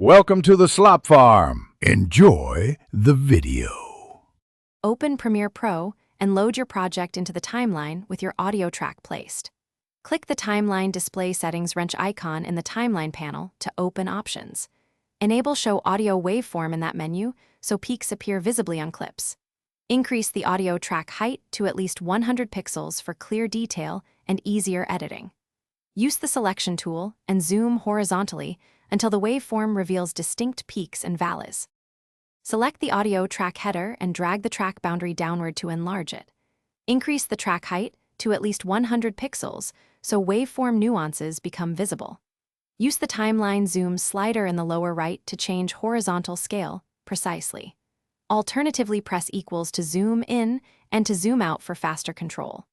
Welcome to the Slop Farm. Enjoy the video. Open Premiere Pro and load your project into the timeline with your audio track placed. Click the Timeline Display Settings wrench icon in the Timeline panel to open options. Enable Show Audio Waveform in that menu so peaks appear visibly on clips. Increase the audio track height to at least 100 pixels for clear detail and easier editing. Use the Selection tool and zoom horizontally until the waveform reveals distinct peaks and valleys. Select the audio track header and drag the track boundary downward to enlarge it. Increase the track height to at least 100 pixels so waveform nuances become visible. Use the timeline zoom slider in the lower right to change horizontal scale precisely. Alternatively, press equals to zoom in and to zoom out for faster control.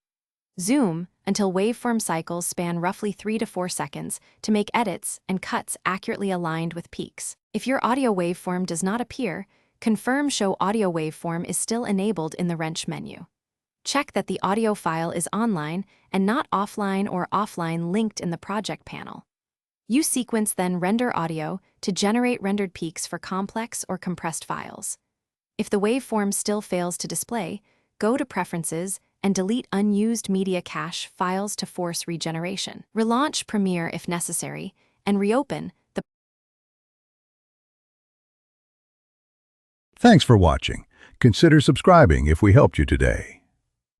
Zoom until waveform cycles span roughly 3 to 4 seconds to make edits and cuts accurately aligned with peaks. If your audio waveform does not appear, confirm Show Audio Waveform is still enabled in the wrench menu. Check that the audio file is online and not offline or offline linked in the project panel. Use Sequence then Render Audio to generate rendered peaks for complex or compressed files. If the waveform still fails to display, go to Preferences and delete unused media cache files to force regeneration. Relaunch Premiere if necessary, and reopen the... Thanks for watching. Consider subscribing if we helped you today.